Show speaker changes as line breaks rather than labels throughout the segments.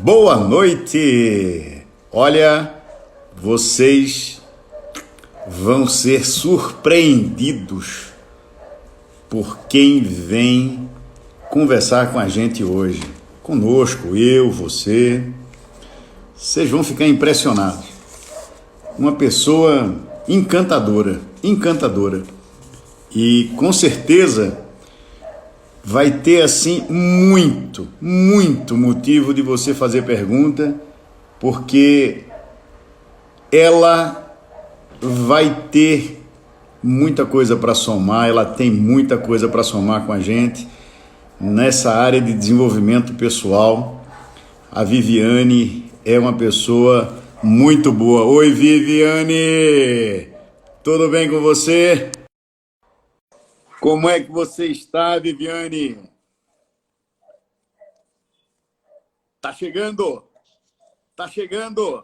Boa noite! Olha, vocês vão ser surpreendidos por quem vem conversar com a gente hoje. Conosco, eu, você. Vocês vão ficar impressionados. Uma pessoa encantadora, encantadora. E com certeza vai ter assim muito motivo de você fazer pergunta, porque ela vai ter muita coisa para somar, ela tem muita coisa para somar com a gente nessa área de desenvolvimento pessoal. A Viviane é uma pessoa muito boa. Oi, Viviane! Tudo bem com você? Como é que você está, Viviane? Tá chegando? Tá chegando?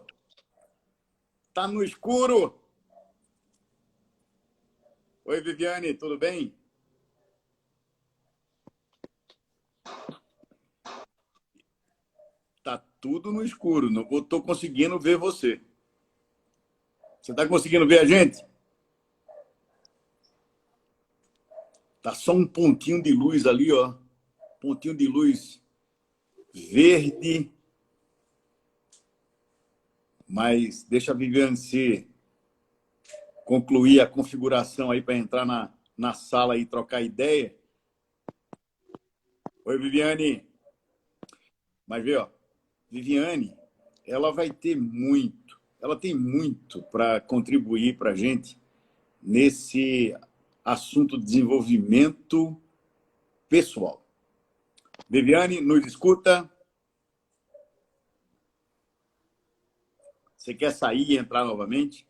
Tá no escuro? Oi, Viviane, tudo bem? Tá tudo no escuro. Não estou conseguindo ver você. Você está conseguindo ver a gente? Tá só um pontinho de luz ali, ó. Pontinho de luz verde. Mas deixa a Viviane se concluir a configuração aí para entrar na sala e trocar ideia. Oi, Viviane. Mas vê, ó, Viviane, ela vai ter muito, ela tem muito para contribuir para a gente nesse assunto de desenvolvimento pessoal. Viviane, nos escuta? Você quer sair e entrar novamente?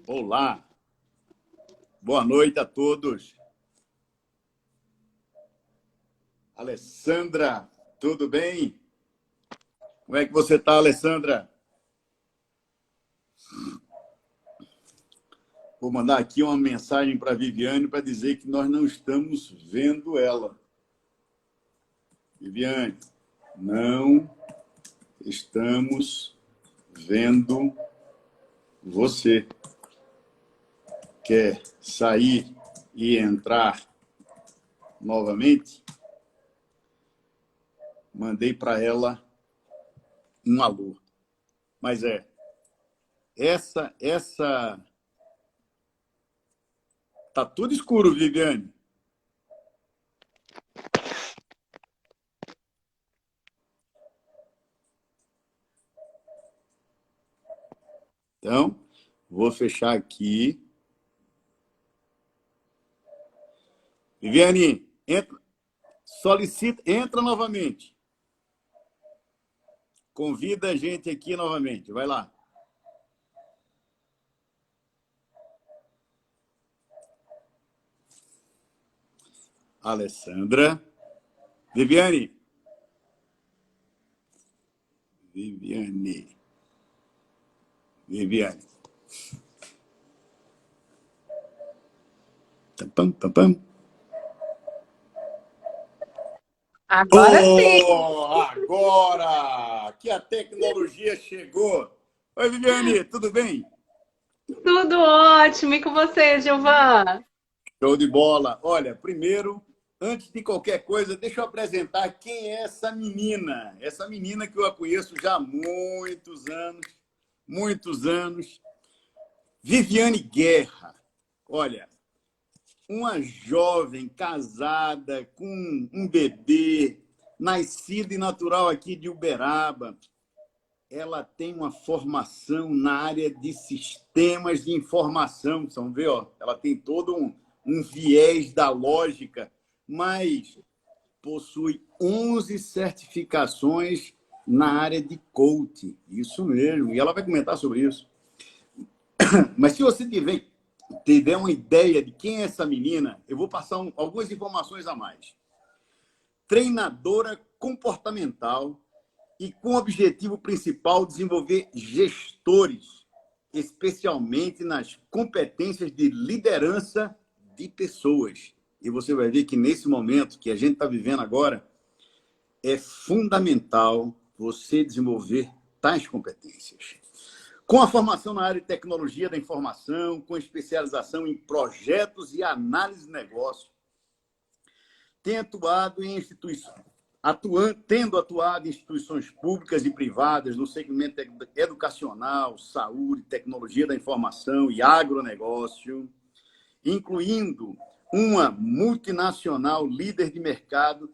Olá, boa noite a todos. Alessandra, tudo bem? Como é que você está, Alessandra? Vou mandar aqui uma mensagem para a Viviane para dizer que nós não estamos vendo ela. Viviane, não estamos vendo você. Quer sair e entrar novamente? Mandei para ela um alô. Mas essa tá tudo escuro, Viviane. Então, vou fechar aqui. Viviane, entra, solicita, entra novamente. Convida a gente aqui novamente. Vai lá. Alessandra. Viviane. Viviane. Tam, tam, tam.
Agora sim.
Agora que a tecnologia chegou. Oi, Viviane, tudo bem?
Tudo ótimo. E com você, Gilvan?
Show de bola. Olha, primeiro, antes de qualquer coisa, deixa eu apresentar quem é essa menina. Essa menina que eu a conheço já há muitos anos. Muitos anos. Viviane Guerra. Olha, uma jovem casada com um bebê, nascida e natural aqui de Uberaba. Ela tem uma formação na área de sistemas de informação. Vamos ver, ó, ela tem todo um viés da lógica, mas possui 11 certificações na área de coaching. Isso mesmo, e ela vai comentar sobre isso. Mas se você tiver uma ideia de quem é essa menina, eu vou passar algumas informações a mais. Treinadora comportamental e com o objetivo principal desenvolver gestores, especialmente nas competências de liderança de pessoas. e você vai ver que nesse momento que a gente está vivendo agora, é fundamental você desenvolver tais competências. Com a formação na área de tecnologia da informação, com especialização em projetos e análise de negócio, tem atuado em tendo atuado em instituições públicas e privadas no segmento educacional, saúde, tecnologia da informação e agronegócio, incluindo uma multinacional líder de mercado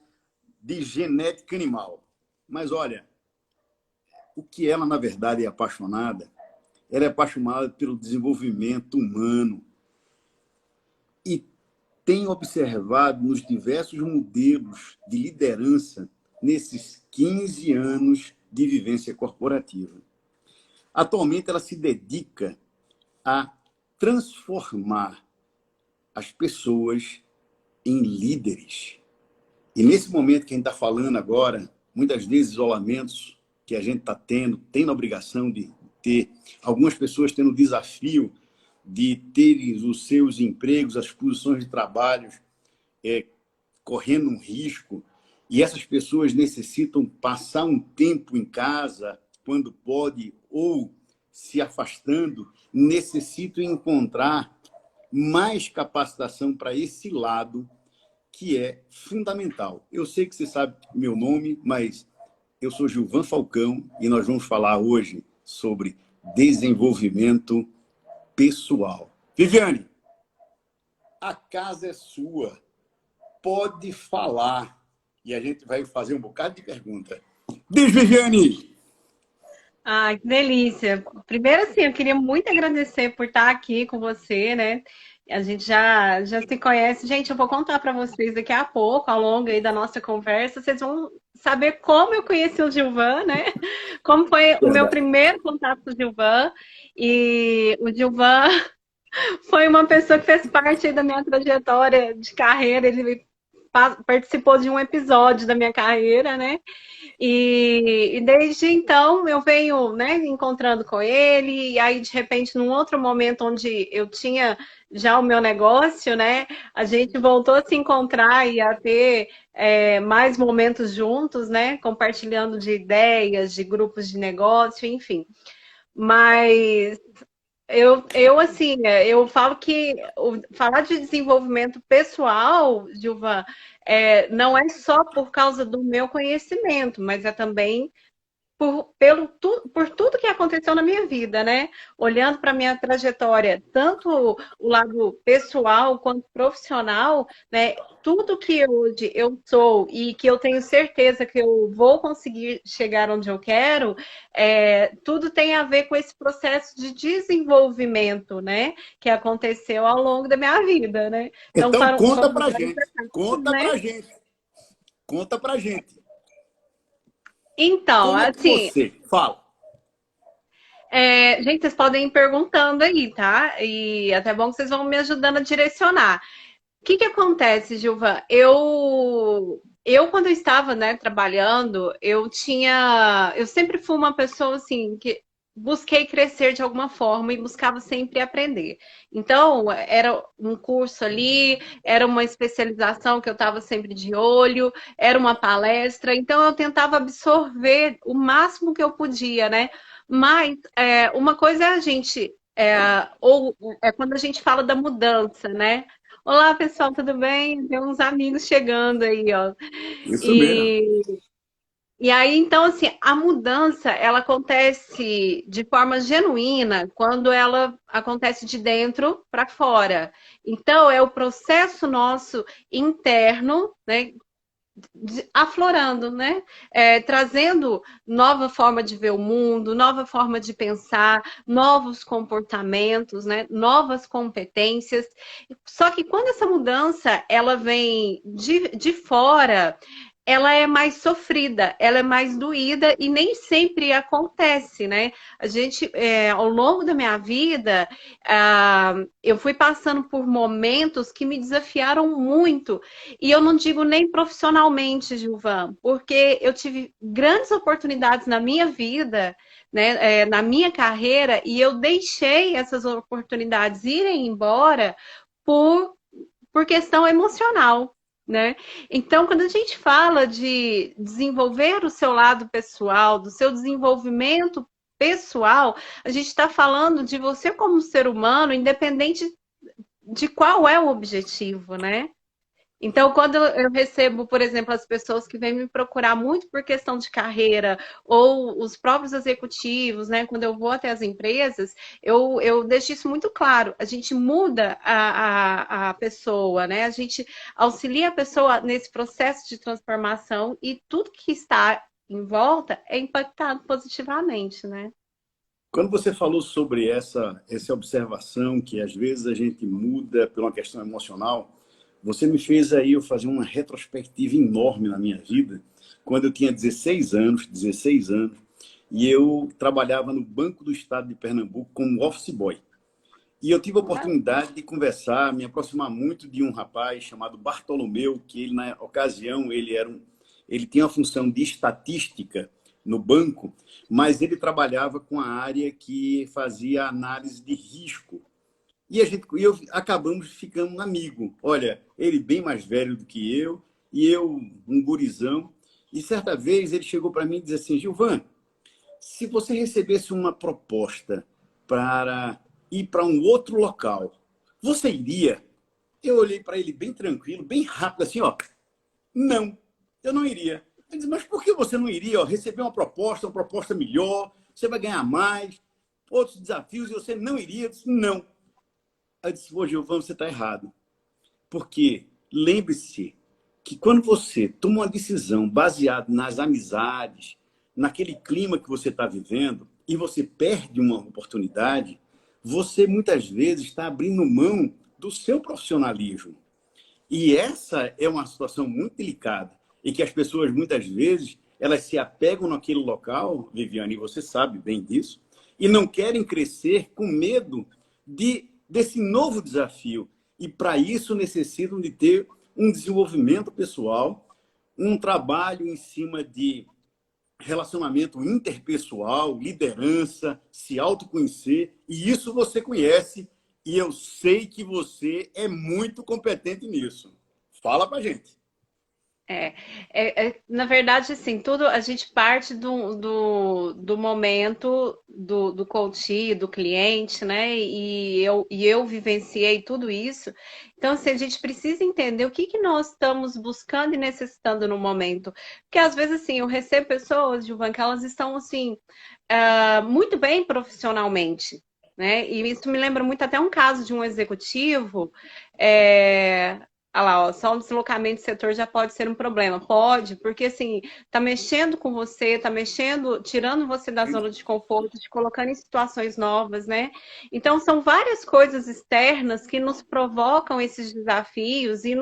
de genética animal. Mas olha, o que ela, na verdade, é apaixonada, ela é apaixonada pelo desenvolvimento humano e tem observado nos diversos modelos de liderança nesses 15 anos de vivência corporativa. Atualmente, ela se dedica a transformar as pessoas em líderes. E nesse momento que a gente está falando agora, muitas vezes isolamentos que a gente está tendo a obrigação de ter, algumas pessoas tendo o desafio de terem os seus empregos, as posições de trabalho correndo um risco, e essas pessoas necessitam passar um tempo em casa, quando pode, ou se afastando, necessitam encontrar mais capacitação para esse lado, que é fundamental. Eu sei que você sabe meu nome, mas eu sou Gilvan Falcão e nós vamos falar hoje sobre desenvolvimento pessoal. Viviane, a casa é sua. Pode falar. E a gente vai fazer um bocado de pergunta. Diz, Viviane!
Ai, que delícia. Primeiro, assim, eu queria muito agradecer por estar aqui com você, né? A gente já se conhece. Gente, eu vou contar para vocês daqui a pouco, ao longo aí da nossa conversa, vocês vão saber como eu conheci o Gilvan, né? Como foi o meu
Verdade.
primeiro contato com o Gilvan. E o Gilvan foi uma pessoa que fez parte aí da minha trajetória de carreira. Ele participou de um episódio da minha carreira, né? E desde então eu venho, né, encontrando com ele, e aí de repente, num outro momento onde eu tinha já o meu negócio, né, a gente voltou a se encontrar e a ter mais momentos juntos, né, compartilhando de ideias, de grupos de negócio, enfim. Mas assim, eu falo que falar de desenvolvimento pessoal, Gilvan, não é só por causa do meu conhecimento, mas é também por tudo que aconteceu na minha vida, né? Olhando para a minha trajetória, tanto o lado pessoal quanto profissional, né? Tudo que hoje eu sou e que eu tenho certeza que eu vou conseguir chegar onde eu quero, tudo tem a ver com esse processo de desenvolvimento, né? Que aconteceu ao longo da minha vida, né? Então,
Então, conta
foram
pra
várias
gente.
etapas,
Conta
né?
pra gente. Conta pra gente.
Então,
Como é que
assim,
você fala?
gente, vocês podem ir perguntando aí, tá? E até bom que vocês vão me ajudando a direcionar. O que que acontece, Gilvan? Quando eu estava, né, trabalhando, eu sempre fui uma pessoa assim que busquei crescer de alguma forma e buscava sempre aprender. Então, era um curso ali, era uma especialização que eu estava sempre de olho, era uma palestra, então eu tentava absorver o máximo que eu podia, né? Mas uma coisa é a gente, ou é quando a gente fala da mudança, né? Olá, pessoal, tudo bem? Tem uns amigos chegando aí, ó.
Isso mesmo.
E, e aí, então, assim, a mudança, ela acontece de forma genuína quando ela acontece de dentro para fora. Então, é o processo nosso interno, né? Aflorando, né? Trazendo nova forma de ver o mundo, nova forma de pensar, novos comportamentos, né? Novas competências. Só que quando essa mudança ela vem de fora, ela é mais sofrida, ela é mais doída e nem sempre acontece, né? A gente, ao longo da minha vida, eu fui passando por momentos que me desafiaram muito. E eu não digo nem profissionalmente, Gilvan, porque eu tive grandes oportunidades na minha vida, né, na minha carreira, e eu deixei essas oportunidades irem embora por por questão emocional, né? Então, quando a gente fala de desenvolver o seu lado pessoal, do seu desenvolvimento pessoal, a gente está falando de você como ser humano, independente de qual é o objetivo, né? Então, quando eu recebo, por exemplo, as pessoas que vêm me procurar muito por questão de carreira, ou os próprios executivos, né? Quando eu vou até as empresas, eu deixo isso muito claro. A gente muda a pessoa, né? A gente auxilia a pessoa nesse processo de transformação e tudo que está em volta é impactado positivamente, né?
Quando você falou sobre essa observação, que às vezes a gente muda por uma questão emocional, você me fez aí eu fazer uma retrospectiva enorme na minha vida, quando eu tinha 16 anos, e eu trabalhava no Banco do Estado de Pernambuco como office boy. E eu tive a oportunidade de conversar, me aproximar muito de um rapaz chamado Bartolomeu, que ele, na ocasião, ele tinha uma função de estatística no banco, mas ele trabalhava com a área que fazia análise de risco. E eu acabamos ficando amigo. Olha, ele bem mais velho do que eu, e eu um gurizão. E certa vez ele chegou para mim e disse assim: Gilvan, se você recebesse uma proposta para ir para um outro local, você iria? Eu olhei para ele bem tranquilo, bem rápido, assim, ó. Não, eu não iria. Ele disse: mas por que você não iria? Ó, receber uma proposta melhor, você vai ganhar mais, outros desafios, e você não iria? Eu disse: não. Aí eu disse: ô, Gilvan, você está errado. Porque lembre-se que quando você toma uma decisão baseada nas amizades, naquele clima que você está vivendo, e você perde uma oportunidade, você muitas vezes está abrindo mão do seu profissionalismo. E essa é uma situação muito delicada, e que as pessoas muitas vezes elas se apegam naquele local, Viviane, e você sabe bem disso, e não querem crescer com medo desse novo desafio. E para isso necessitam de ter um desenvolvimento pessoal, um trabalho em cima de relacionamento interpessoal, liderança, se autoconhecer, e isso você conhece, e eu sei que você é muito competente nisso. Fala pra gente.
É, na verdade, assim, tudo a gente parte do momento do coach, do cliente, né? E eu vivenciei tudo isso. Então, assim, a gente precisa entender o que nós estamos buscando e necessitando no momento. Porque às vezes, assim, eu recebo pessoas, Gilvan, que elas estão assim, muito bem profissionalmente. Né? E isso me lembra muito até um caso de um executivo. Olha lá, ó, só um deslocamento de setor já pode ser um problema. Pode, porque assim, tá mexendo com você, tá mexendo, tirando você da zona de conforto, te colocando em situações novas, né? Então, são várias coisas externas que nos provocam esses desafios e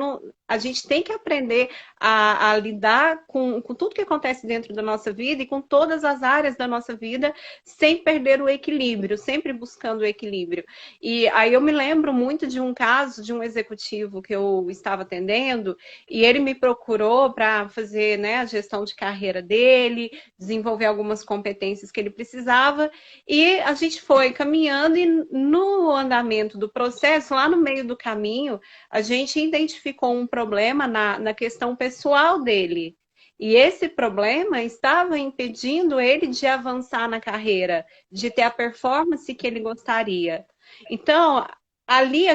a gente tem que aprender a lidar com tudo que acontece dentro da nossa vida e com todas as áreas da nossa vida, sem perder o equilíbrio, sempre buscando o equilíbrio. E aí eu me lembro muito de um caso de um executivo que eu estava atendendo e ele me procurou para fazer, né, a gestão de carreira dele, desenvolver algumas competências que ele precisava e a gente foi caminhando e no andamento do processo, lá no meio do caminho, a gente identificou um problema na questão pessoal dele. E esse problema estava impedindo ele de avançar na carreira, de ter a performance que ele gostaria. Então, ali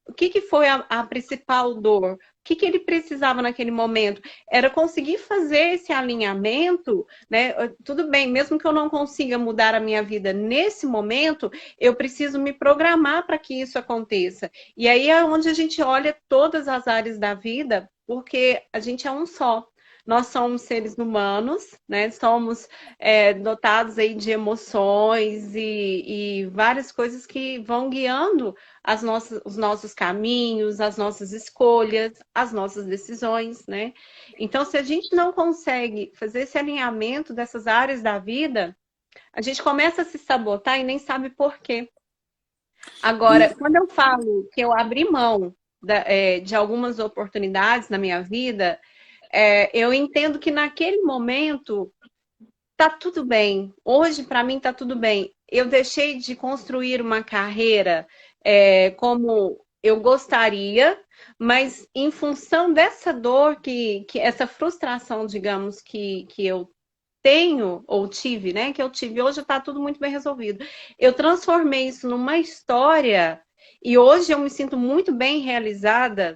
o que foi a principal dor? O que ele precisava naquele momento? Era conseguir fazer esse alinhamento, né? Tudo bem, mesmo que eu não consiga mudar a minha vida nesse momento, eu preciso me programar para que isso aconteça. E aí é onde a gente olha todas as áreas da vida, porque a gente é um só. Nós somos seres humanos, né? Somos dotados aí de emoções e várias coisas que vão guiando os nossos caminhos, as nossas escolhas, as nossas decisões, né? Então, se a gente não consegue fazer esse alinhamento dessas áreas da vida, a gente começa a se sabotar e nem sabe por quê. Agora, quando eu falo que eu abri mão de algumas oportunidades na minha vida, eu entendo que naquele momento tá tudo bem. Hoje, para mim, tá tudo bem. Eu deixei de construir uma carreira como eu gostaria, mas em função dessa dor, que essa frustração, digamos, que eu tenho, ou tive, né? Que eu tive, hoje está tudo muito bem resolvido. Eu transformei isso numa história e hoje eu me sinto muito bem realizada,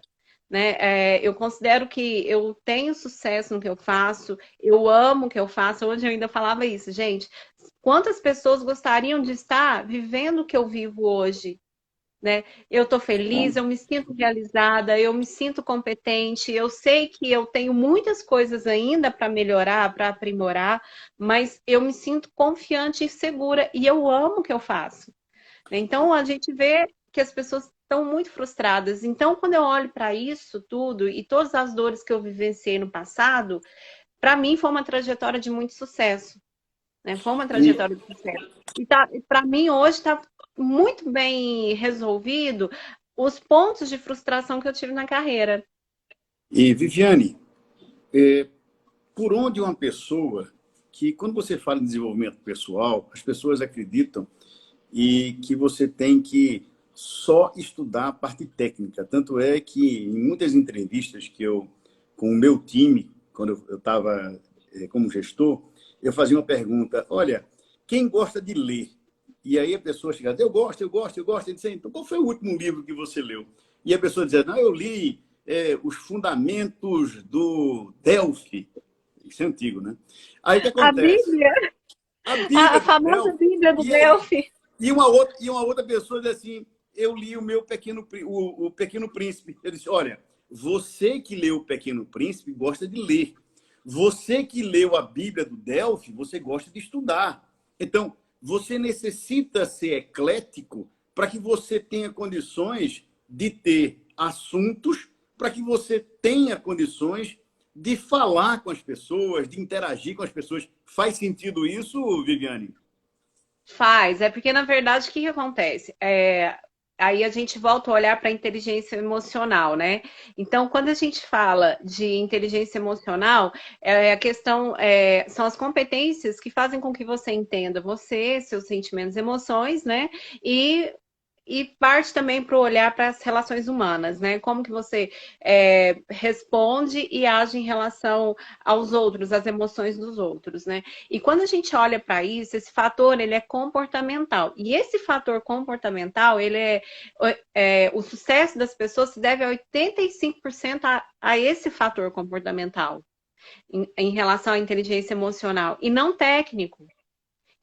né? Eu considero que eu tenho sucesso no que eu faço, eu amo o que eu faço. Hoje eu ainda falava isso, gente. Quantas pessoas gostariam de estar vivendo o que eu vivo hoje? Né? Eu estou feliz, eu me sinto realizada, eu me sinto competente, eu sei que eu tenho muitas coisas ainda para melhorar, para aprimorar, mas eu me sinto confiante e segura e eu amo o que eu faço. Né? Então a gente vê que as pessoas estão muito frustradas. Então, quando eu olho para isso tudo e todas as dores que eu vivenciei no passado, para mim foi uma trajetória de muito sucesso. Né? Foi uma
E,
trajetória de sucesso. E tá, para mim, hoje está muito bem resolvido os pontos de frustração que eu tive na carreira.
e Viviane, por onde uma pessoa que, quando você fala em desenvolvimento pessoal, as pessoas acreditam e que você tem que só estudar a parte técnica. Tanto é que em muitas entrevistas que eu, com o meu time, quando eu estava como gestor, eu fazia uma pergunta: olha, quem gosta de ler? E aí a pessoa chegava: eu gosto, eu gosto, eu gosto. Eu disse: então, qual foi o último livro que você leu? E a pessoa dizia: não, eu li Os Fundamentos do Delphi. Isso é antigo, né? Aí o que
A
acontece?
Bíblia,
A
a
Bíblia do
famosa
Delphi.
Bíblia do
E aí,
Delphi.
e uma outra pessoa diz assim: eu li o Pequeno Príncipe. Eu disse: olha, você que leu o Pequeno Príncipe gosta de ler. Você que leu a Bíblia do Delphi, você gosta de estudar. Então, você necessita ser eclético para que você tenha condições de ter assuntos, para que você tenha condições de falar com as pessoas, de interagir com as pessoas. Faz sentido isso, Viviane?
Faz, é porque na verdade o que que acontece? Aí a gente volta a olhar para a inteligência emocional, né? Então, quando a gente fala de inteligência emocional, a questão são as competências que fazem com que você entenda você, seus sentimentos e emoções, né? E parte também para o olhar para as relações humanas, né? Como que você responde e age em relação aos outros, às emoções dos outros, né? E quando a gente olha para isso, esse fator ele é comportamental. E esse fator comportamental, o sucesso das pessoas se deve a 85% a esse fator comportamental em relação à inteligência emocional e não técnico.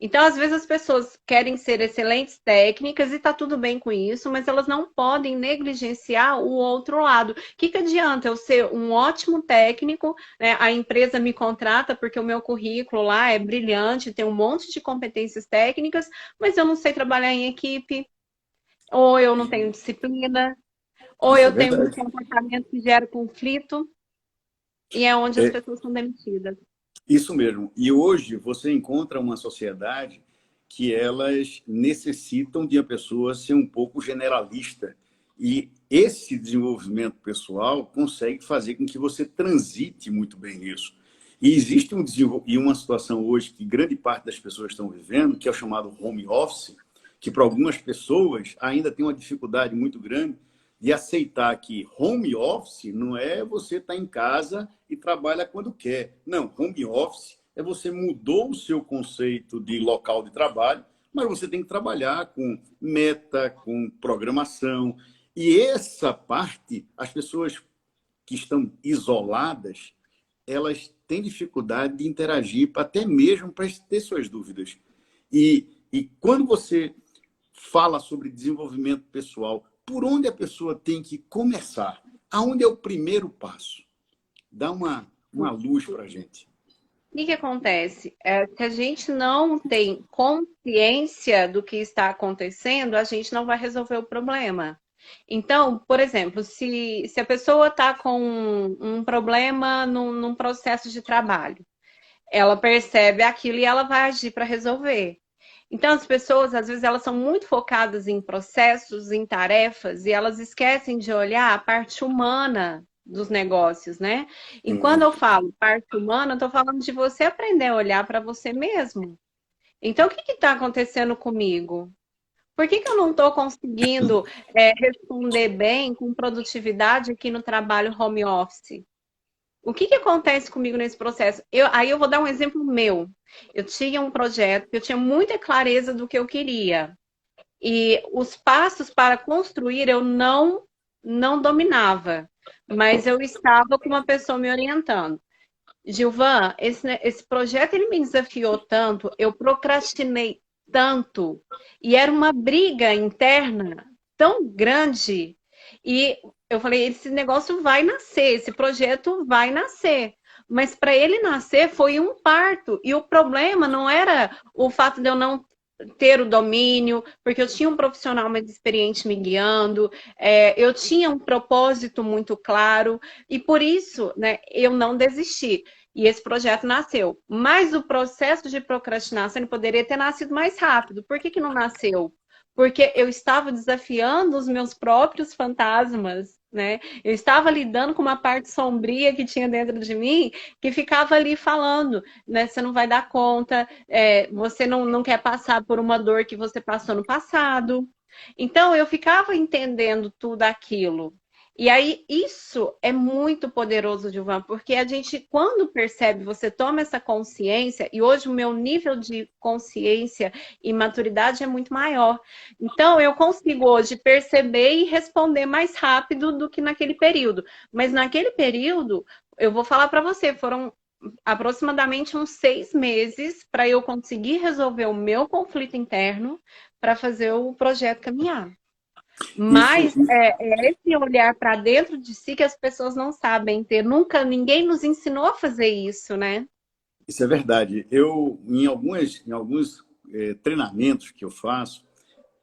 Então, às vezes, as pessoas querem ser excelentes técnicas e tá tudo bem com isso, mas elas não podem negligenciar o outro lado. O que que adianta eu ser um ótimo técnico, né? A empresa me contrata porque o meu currículo lá é brilhante, tem um monte de competências técnicas, mas eu não sei trabalhar em equipe, ou eu não tenho disciplina, ou
Isso é
eu tenho um
verdade.
comportamento que gera conflito, e é onde as
É
pessoas são demitidas.
isso mesmo. E hoje você encontra uma sociedade que elas necessitam de a pessoa ser um pouco generalista. E esse desenvolvimento pessoal consegue fazer com que você transite muito bem nisso. E existe uma situação hoje que grande parte das pessoas estão vivendo, que é o chamado home office, que para algumas pessoas ainda tem uma dificuldade muito grande de aceitar que home office não é você estar em casa e trabalha quando quer. Não, home office é você mudou o seu conceito de local de trabalho, mas você tem que trabalhar com meta, com programação. E essa parte, as pessoas que estão isoladas, elas têm dificuldade de interagir, até mesmo para ter suas dúvidas. E quando você fala sobre desenvolvimento pessoal, por onde a pessoa tem que começar? Aonde é o primeiro passo? Dá uma luz para a gente.
O que que acontece? Se a gente não tem consciência do que está acontecendo, a gente não vai resolver o problema. Então, por exemplo, se a pessoa está com um problema num processo de trabalho, ela percebe aquilo e ela vai agir para resolver. Então, as pessoas, às vezes, elas são muito focadas em processos, em tarefas, e elas esquecem de olhar a parte humana dos negócios, né? E quando
Hum.
eu falo parte humana, eu estou falando de você aprender a olhar para você mesmo. Então, o que está acontecendo comigo? Por que eu não estou conseguindo responder bem com produtividade aqui no trabalho home office? O que acontece comigo nesse processo? Aí eu vou dar um exemplo meu. Eu tinha um projeto, eu tinha muita clareza do que eu queria. E os passos para construir eu não dominava, mas eu estava com uma pessoa me orientando. Gilvan, esse projeto ele me desafiou tanto, eu procrastinei tanto, e era uma briga interna tão grande, e eu falei, esse negócio vai nascer, esse projeto vai nascer. Mas para ele nascer foi um parto, e o problema não era o fato de eu não ter o domínio, porque eu tinha um profissional mais experiente me guiando, eu tinha um propósito muito claro, e por isso, né, eu não desisti. E esse projeto nasceu. Mas o processo de procrastinação poderia ter nascido mais rápido. Por que não nasceu? Porque eu estava desafiando os meus próprios fantasmas, né? Eu estava lidando com uma parte sombria que tinha dentro de mim, que ficava ali falando, né? Você não vai dar conta, você não quer passar por uma dor que você passou no passado. Então, eu ficava entendendo tudo aquilo. E aí, isso é muito poderoso, Gilvan, porque a gente, quando percebe, você toma essa consciência, e hoje o meu nível de consciência e maturidade é muito maior. Então, eu consigo hoje perceber e responder mais rápido do que naquele período. Mas naquele período, eu vou falar para você, foram aproximadamente uns 6 meses para eu conseguir resolver o meu conflito interno para fazer o projeto caminhar.
Isso,
Mas é esse olhar para dentro de si que as pessoas não sabem ter. Nunca ninguém nos ensinou a fazer isso, né?
isso é verdade. Eu, em alguns treinamentos que eu faço,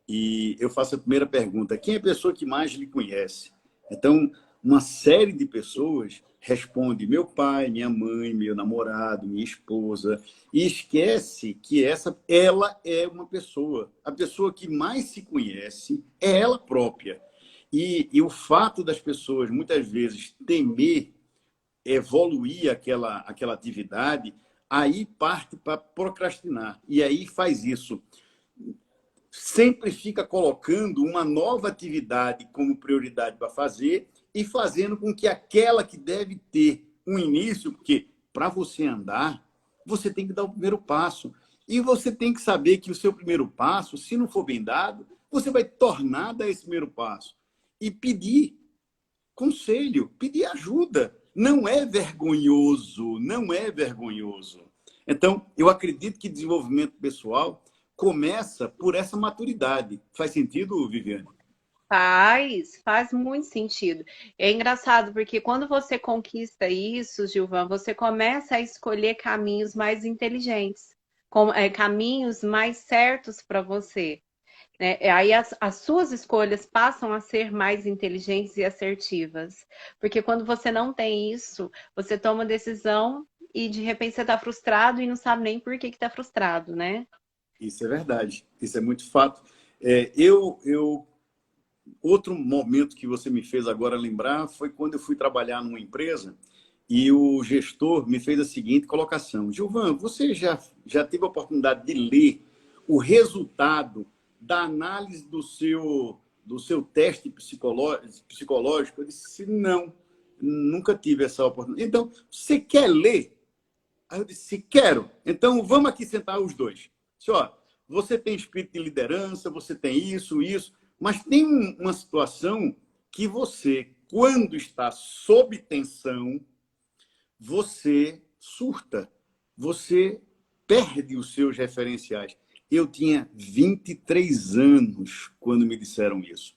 e eu faço a primeira pergunta: quem é a pessoa que mais lhe conhece? Então, uma série de pessoas responde: meu pai, minha mãe, meu namorado, minha esposa, e esquece que ela é uma pessoa. A pessoa que mais se conhece é ela própria. E o fato das pessoas, muitas vezes, temer evoluir aquela atividade, aí parte para procrastinar. E aí faz isso, sempre fica colocando uma nova atividade como prioridade para fazer e fazendo com que aquela que deve ter um início, porque para você andar, você tem que dar o primeiro passo. E você tem que saber que o seu primeiro passo, se não for bem dado, você vai tornar a dar esse primeiro passo. E pedir conselho, pedir ajuda. Não é vergonhoso, não é vergonhoso. Então, eu acredito que desenvolvimento pessoal começa por essa maturidade. Faz sentido, Viviane?
Faz muito sentido. É engraçado, porque quando você conquista isso, Gilvan, você começa a escolher caminhos mais inteligentes, caminhos mais certos para você, né? Aí as suas escolhas passam a ser mais inteligentes e assertivas. Porque quando você não tem isso, você toma decisão e de repente você está frustrado e não sabe nem por que está frustrado, né?
Isso é verdade. Isso é muito fato. Eu outro momento que você me fez agora lembrar foi quando eu fui trabalhar numa empresa e o gestor me fez a seguinte colocação: Gilvan, você já teve a oportunidade de ler o resultado da análise do seu teste psicológico? Eu disse: não, nunca tive essa oportunidade. Então, você quer ler? Aí eu disse: quero. Então, vamos aqui sentar os dois. Disse: ó, você tem espírito de liderança, você tem isso, isso, mas tem uma situação que você, quando está sob tensão, você surta, você perde os seus referenciais. Eu tinha 23 anos quando me disseram isso.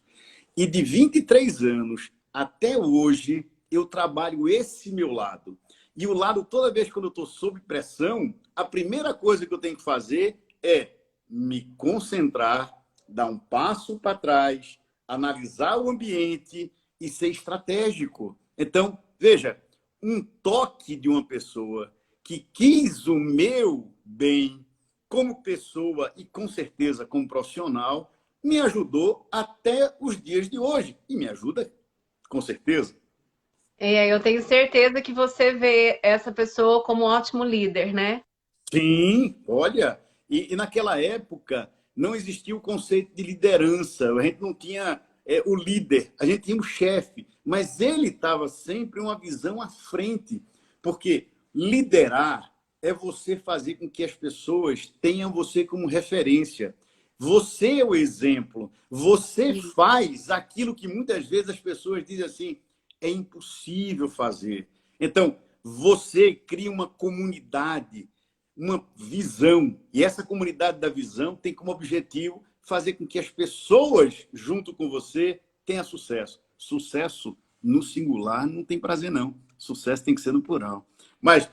E de 23 anos até hoje, eu trabalho esse meu lado. E o lado, toda vez que eu estou sob pressão, a primeira coisa que eu tenho que fazer é me concentrar, dar um passo para trás, analisar o ambiente e ser estratégico. Então, veja, um toque de uma pessoa que quis o meu bem como pessoa e, com certeza, como profissional, me ajudou até os dias de hoje. E me ajuda, com certeza.
Eu tenho certeza que você vê essa pessoa como um ótimo líder, né?
Sim, olha, e naquela época não existia o conceito de liderança, a gente não tinha o líder, a gente tinha o chefe, mas ele estava sempre uma visão à frente, porque liderar é você fazer com que as pessoas tenham você como referência. Você é o exemplo, você faz aquilo que muitas vezes as pessoas dizem assim, é impossível fazer. Então, você cria uma comunidade, uma visão. E essa comunidade da visão tem como objetivo fazer com que as pessoas, junto com você, tenham sucesso. Sucesso no singular não tem prazer, não. Sucesso tem que ser no plural. Mas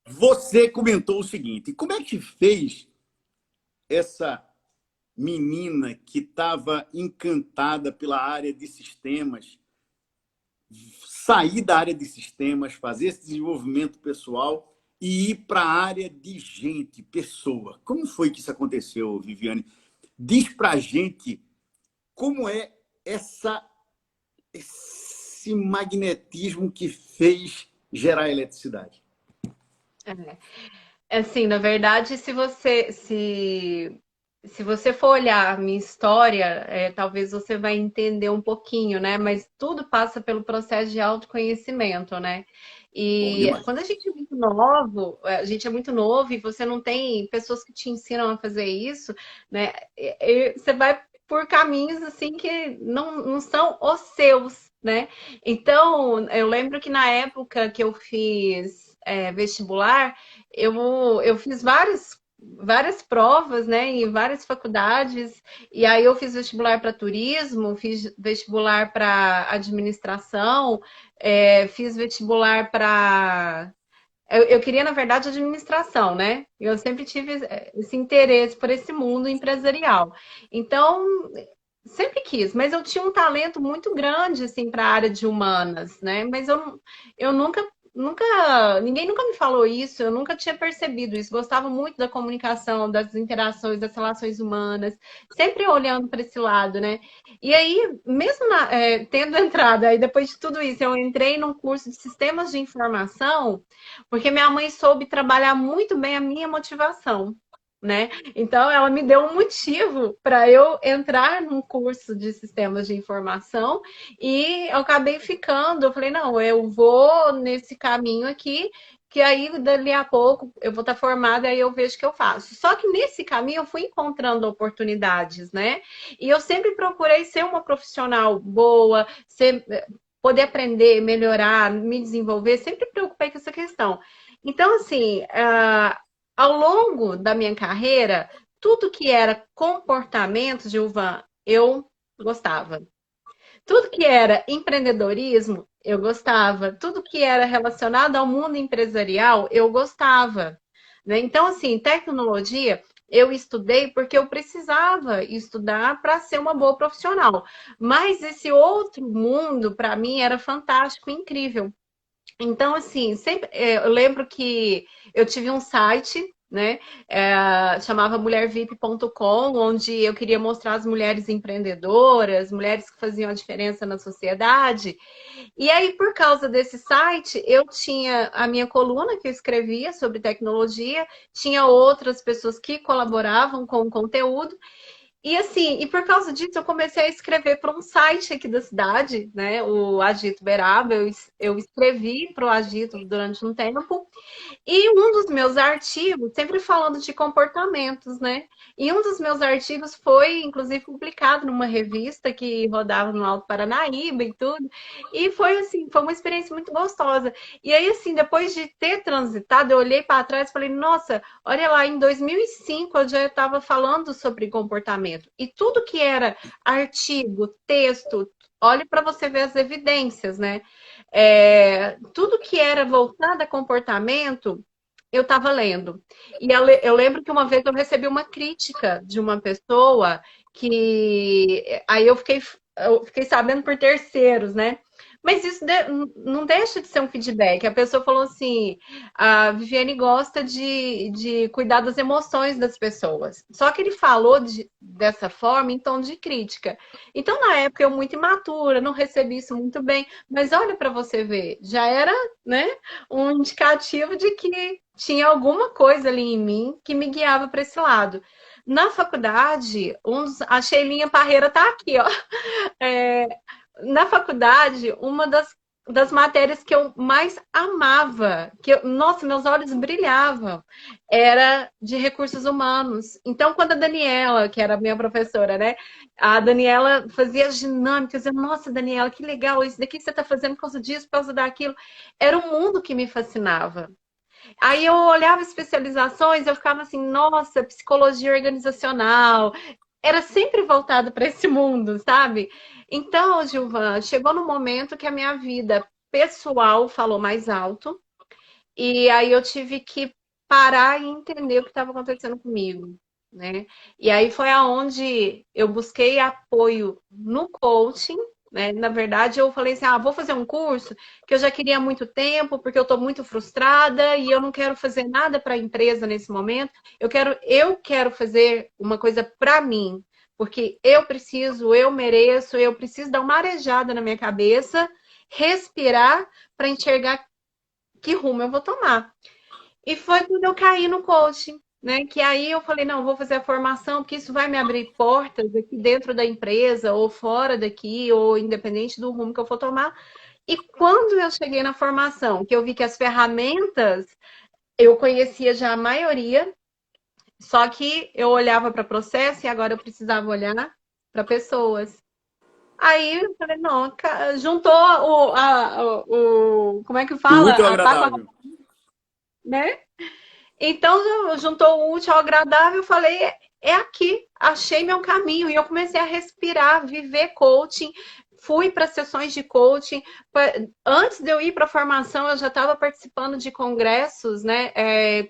você comentou o seguinte, como é que fez essa menina que estava encantada pela área de sistemas sair da área de sistemas, fazer esse desenvolvimento pessoal e ir para a área de gente, pessoa? Como foi que isso aconteceu, Viviane? Diz para a gente como é esse magnetismo que fez gerar eletricidade.
Assim, na verdade, se você for olhar a minha história, talvez você vai entender um pouquinho, né? Mas tudo passa pelo processo de autoconhecimento, né?
Bom
E
demais.
quando a gente é muito novo, a gente é muito novo e você não tem pessoas que te ensinam a fazer isso, né? Você vai por caminhos assim que não são os seus, né? Então, eu lembro que na época que eu fiz vestibular, eu fiz várias provas, né, em várias faculdades, e aí eu fiz vestibular para turismo, fiz vestibular para administração, fiz vestibular para... Eu queria, na verdade, administração, né? Eu sempre tive esse interesse por esse mundo empresarial. Então, sempre quis, mas eu tinha um talento muito grande, assim, para a área de humanas, né? Mas eu ninguém nunca me falou isso, eu nunca tinha percebido isso. Gostava muito da comunicação, das interações, das relações humanas, sempre olhando para esse lado, né? E aí, mesmo tendo entrado, aí depois de tudo isso, eu entrei num curso de sistemas de informação, porque minha mãe soube trabalhar muito bem a minha motivação. Né? Então, ela me deu um motivo para eu entrar num curso de sistemas de informação e eu acabei ficando. Eu falei, não, eu vou nesse caminho aqui, que aí dali a pouco eu vou estar formada e aí eu vejo o que eu faço. Só que nesse caminho eu fui encontrando oportunidades, né? E eu sempre procurei ser uma profissional boa, poder aprender, melhorar, me desenvolver, sempre preocupei com essa questão. Então, assim, ao longo da minha carreira, tudo que era comportamento, Gilvan, eu gostava. Tudo que era empreendedorismo, eu gostava. Tudo que era relacionado ao mundo empresarial, eu gostava. Né? Então, assim, tecnologia, eu estudei porque eu precisava estudar para ser uma boa profissional. Mas esse outro mundo, para mim, era fantástico, incrível. Então, assim, sempre, eu lembro que eu tive um site, né, chamava mulhervip.com, onde eu queria mostrar as mulheres empreendedoras, mulheres que faziam a diferença na sociedade. E aí, por causa desse site, eu tinha a minha coluna que eu escrevia sobre tecnologia, tinha outras pessoas que colaboravam com o conteúdo, e assim, e por causa disso eu comecei a escrever para um site aqui da cidade, né? O Agito Beraba, eu escrevi para o Agito durante um tempo. E um dos meus artigos, sempre falando de comportamentos, né? E um dos meus artigos foi, inclusive, publicado numa revista que rodava no Alto Paranaíba e tudo. E foi assim, foi uma experiência muito gostosa. E aí, assim, depois de ter transitado, eu olhei para trás e falei, nossa, olha lá, em 2005 eu já estava falando sobre comportamento. E tudo que era artigo, texto, olhe para você ver as evidências, né? Tudo que era voltado a comportamento, eu estava lendo. E eu lembro que uma vez eu recebi uma crítica de uma pessoa que aí eu fiquei sabendo por terceiros, né? Mas isso não deixa de ser um feedback. A pessoa falou assim: a Viviane gosta de cuidar das emoções das pessoas. Só que ele falou dessa forma em tom de crítica. Então, na época, eu muito imatura, não recebi isso muito bem. Mas olha para você ver, já era, né, um indicativo de que tinha alguma coisa ali em mim que me guiava para esse lado. Na faculdade, a Sheilinha Parreira tá aqui, ó. É, na faculdade, uma das matérias que eu mais amava, nossa, meus olhos brilhavam, era de recursos humanos. Então, quando a Daniela, que era a minha professora, né? A Daniela fazia as dinâmicas, eu, nossa, Daniela, que legal, isso daqui que você está fazendo por causa disso, por causa daquilo. Era um mundo que me fascinava. Aí eu olhava especializações, eu ficava assim, nossa, psicologia organizacional. Era sempre voltado para esse mundo, sabe? Então, Gilvan, chegou no momento que a minha vida pessoal falou mais alto, e aí eu tive que parar e entender o que estava acontecendo comigo, né? E aí foi aonde eu busquei apoio no coaching, né? Na verdade, eu falei assim: ah, vou fazer um curso que eu já queria há muito tempo, porque eu estou muito frustrada e eu não quero fazer nada para a empresa nesse momento. Eu quero fazer uma coisa para mim, porque eu mereço, eu preciso dar uma arejada na minha cabeça, respirar para enxergar que rumo eu vou tomar. E foi quando eu caí no coaching, né? Que aí eu falei, não, vou fazer a formação, porque isso vai me abrir portas aqui dentro da empresa, ou fora daqui, ou independente do rumo que eu for tomar. E quando eu cheguei na formação, que eu vi que as ferramentas eu conhecia já a maioria, só que eu olhava para processo e agora eu precisava olhar para pessoas. Aí eu falei, não, juntou como é que
O
fala?
útil ao
A pá com a,
agradável.
né? Então, juntou o útil ao agradável, eu falei, é aqui, achei meu caminho. E eu comecei a respirar, viver coaching, fui para sessões de coaching. Antes de eu ir para a formação, eu já estava participando de congressos, né,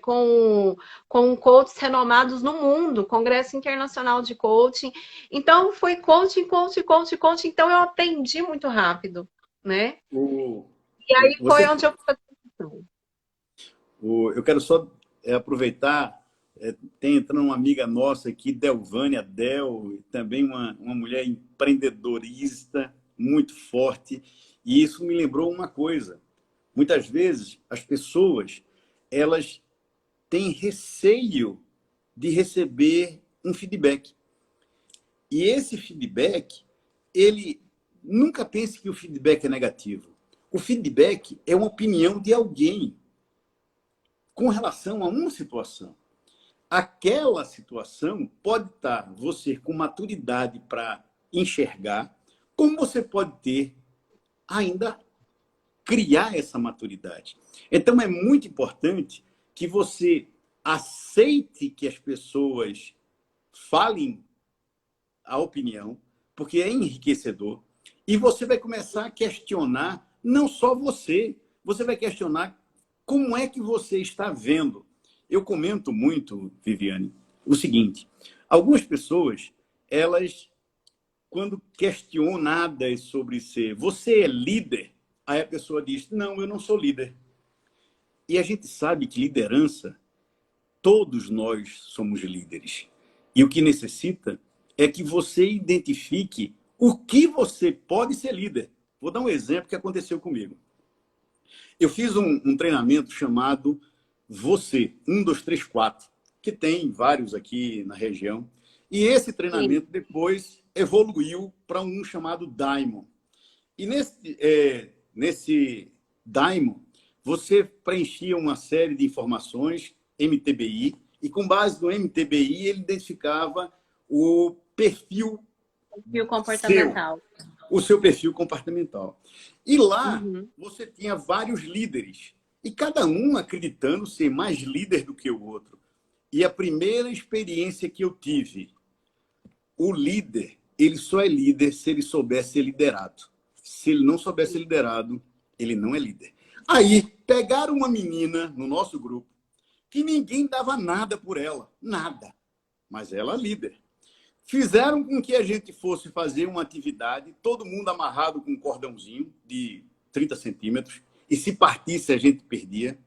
com coaches renomados no mundo, Congresso Internacional de Coaching. Então, foi coaching, coaching, coaching, coaching. Então, eu aprendi muito rápido, né?
O,
E aí foi
você,
onde eu...
eu quero só aproveitar, tem entrando uma amiga nossa aqui, Delvânia Del, também uma mulher empreendedorista, muito forte, e isso me lembrou uma coisa. Muitas vezes, as pessoas, elas têm receio de receber um feedback. E esse feedback, ele nunca pense que o feedback é negativo. O feedback é uma opinião de alguém com relação a uma situação. Aquela situação pode estar você com maturidade para enxergar, como você pode ter ainda criar essa maturidade. Então é muito importante que você aceite que as pessoas falem a opinião, porque é enriquecedor, e você vai começar a questionar não só você vai questionar como é que você está vendo. Eu comento muito, Viviane, o seguinte: algumas pessoas, elas, quando questionadas sobre ser, você é líder? Aí a pessoa diz, não, eu não sou líder. E a gente sabe que liderança, todos nós somos líderes. E o que necessita é que você identifique o que você pode ser líder. Vou dar um exemplo que aconteceu comigo. Eu fiz um treinamento chamado Você, 1, 2, 3, 4, que tem vários aqui na região. E esse
Sim.
treinamento depois evoluiu para um chamado Diamond. E nesse Diamond, você preenchia uma série de informações, MTBI, e com base no MTBI, ele identificava o perfil
Perfil
seu,
comportamental.
o seu perfil comportamental. E lá,
Uhum.
você tinha vários líderes, e cada um acreditando ser mais líder do que o outro. E a primeira experiência que eu tive, o líder, ele só é líder se ele souber ser liderado. Se ele não souber ser liderado, ele não é líder. Aí, pegaram uma menina no nosso grupo que ninguém dava nada por ela, nada. Mas ela é líder. Fizeram com que a gente fosse fazer uma atividade, todo mundo amarrado com um cordãozinho de 30 centímetros, e se partisse a gente perdia.